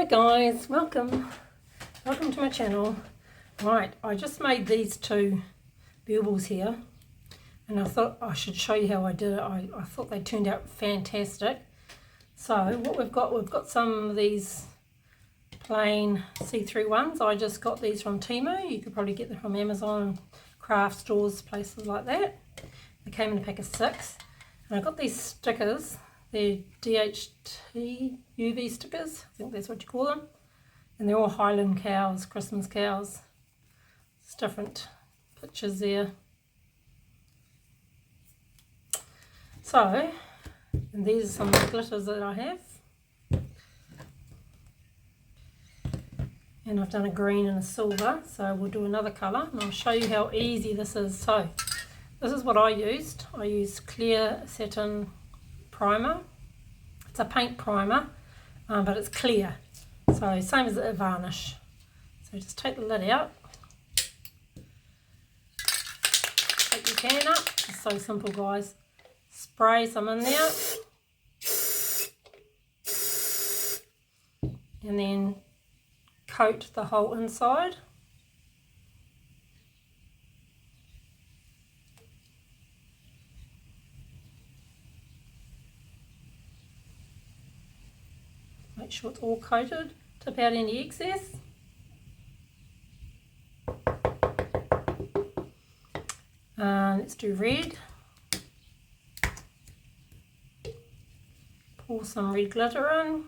Hello guys, welcome to my channel. Right, I just made these two baubles here and I thought I should show you how I did it. I thought they turned out fantastic. So what we've got some of these plain see-through ones. I just got these from Temu. You could probably get them from Amazon, craft stores, places like that. They came in a pack of 6. And I got these stickers. They're DHT UV stickers, I think that's what you call them. And they're all Highland cows, Christmas cows. It's different pictures there. So, and these are some of the glitters that I have. And I've done a green and a silver, so we'll do another colour and I'll show you how easy this is. So, this is what I used. I used clear satin primer. It's a paint primer, but it's clear. So, same as a varnish. So, just take the lid out. Take your can up. It's so simple, guys. Spray some in there. And then coat the whole inside. Make sure it's all coated. Tip out any excess. Let's do red. Pour some red glitter in.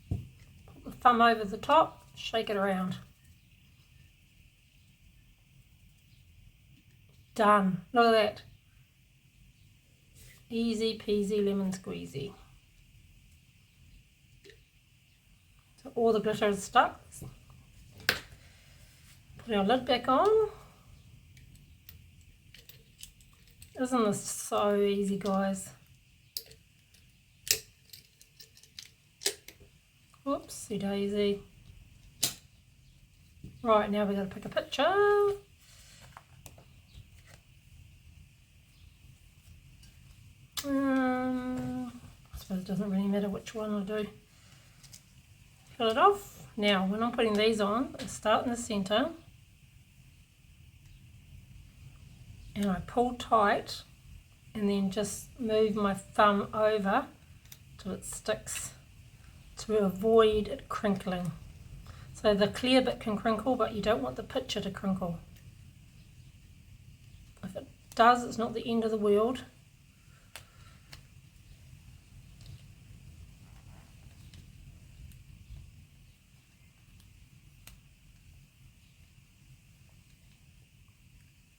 Put the thumb over the top, shake it around. Done. Look at that. Easy peasy lemon squeezy. So all the glitter is stuck. Put our lid back on. Isn't this so easy, guys? Whoopsie daisy. Right, now we've got to pick a picture. I suppose it doesn't really matter which one I do. Fill it off. Now, when I'm putting these on, I start in the centre and I pull tight and then just move my thumb over till it sticks to avoid it crinkling. So the clear bit can crinkle, but you don't want the picture to crinkle. If it does, it's not the end of the world.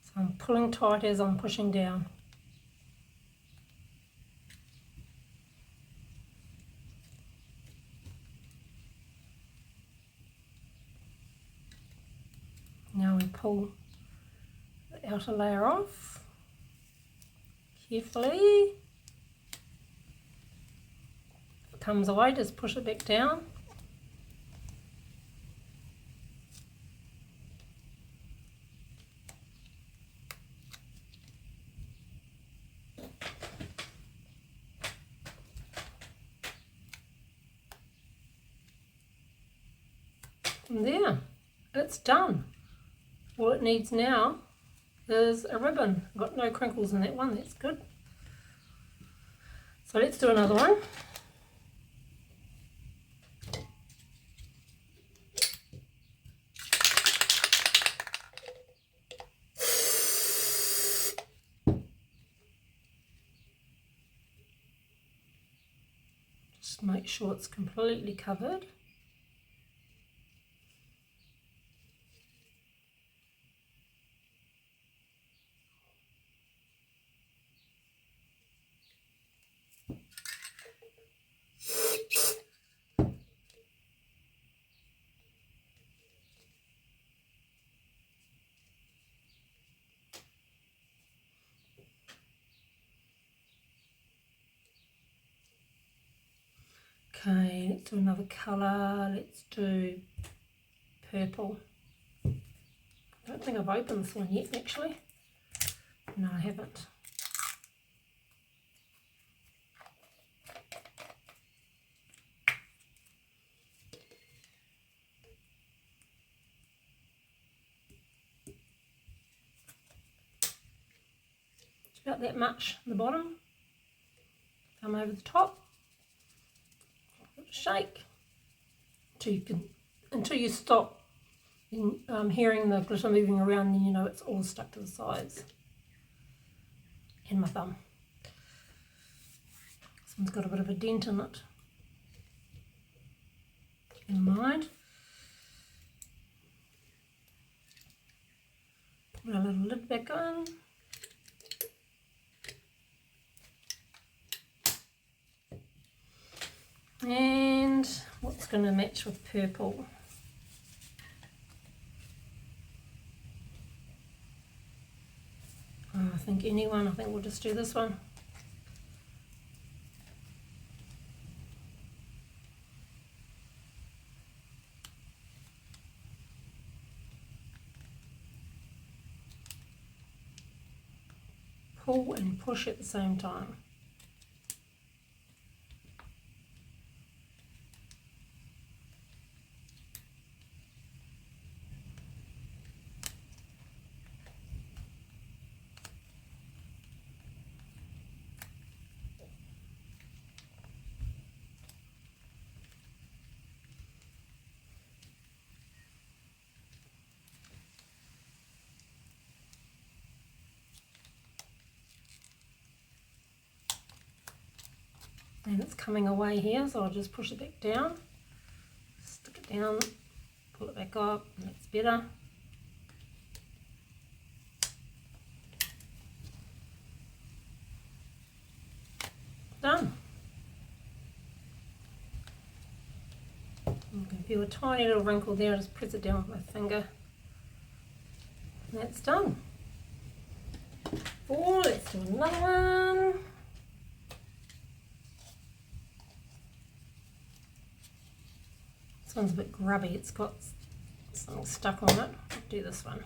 So I'm pulling tight as I'm pushing down. Now we pull the outer layer off carefully. If it comes away, just push it back down. And there, it's done. All it needs now is a ribbon. I've got no crinkles in that one, that's good. So let's do another one. Just make sure it's completely covered. Okay, let's do another colour. Let's do purple. I don't think I've opened this one yet, actually. No, I haven't. about that much on the bottom. Come over the top, shake until you stop hearing the glitter moving around, then you know it's all stuck to the sides. And my thumb. This one's got a bit of a dent in it. Never mind. Put a little lid back on. And what's going to match with purple? I think anyone. I think we'll just do this one. Pull and push at the same time. And it's coming away here, so I'll just push it back down, stick it down, pull it back up, and that's better. Done. You can feel a tiny little wrinkle there, just press it down with my finger. And that's done. Oh, let's do another one. This one's a bit grubby, it's got something stuck on it. I'll do this one.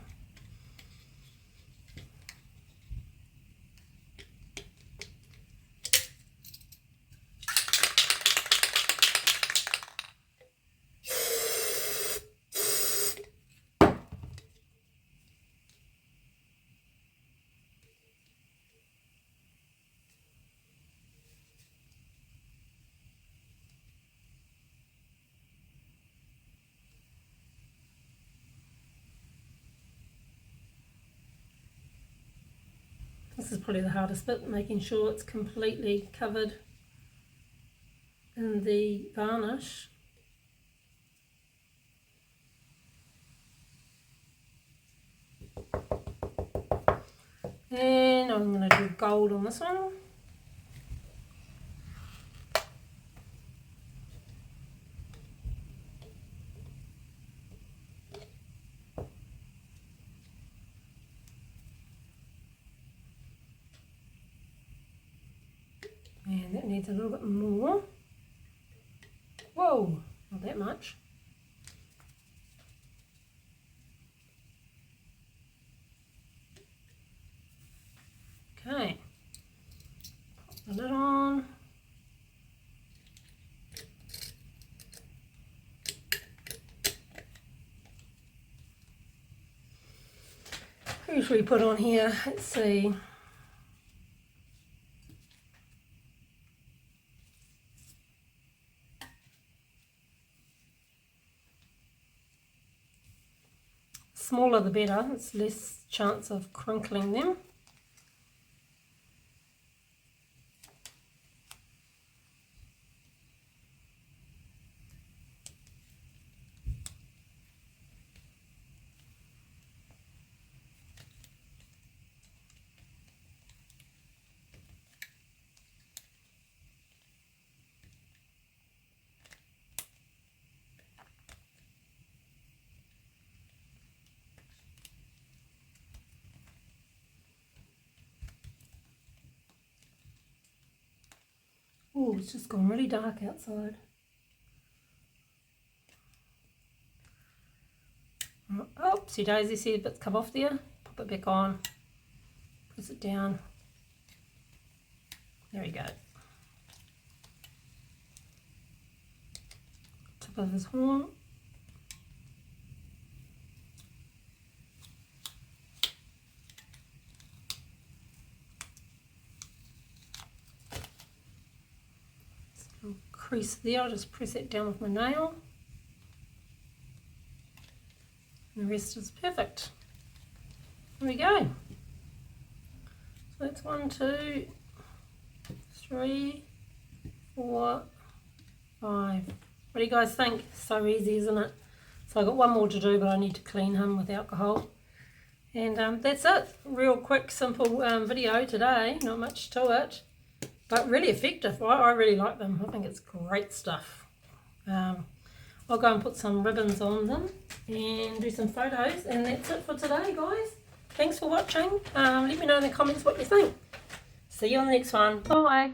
This is probably the hardest bit, making sure it's completely covered in the varnish. And I'm going to do gold on this one. And that needs a little bit more. Whoa, not that much. Okay, pop the lid on. Who should we put on here? Let's see. Smaller the better, it's less chance of crinkling them. Oh, it's just gone really dark outside. Oopsie daisy, see a bit's come off there. Pop it back on. Press it down. There we go. Tip of his horn. crease there. I'll just press it down with my nail. And the rest is perfect. There we go. So that's 1, 2, 3, 4, 5. What do you guys think? So easy, isn't it? So I've got one more to do, but I need to clean him with alcohol. And that's it. Real quick, simple video today. Not much to it, but really effective. I really like them. I think it's great stuff. I'll go and put some ribbons on them and do some photos. And that's it for today, guys. Thanks for watching. Let me know in the comments what you think. See you on the next one. Bye.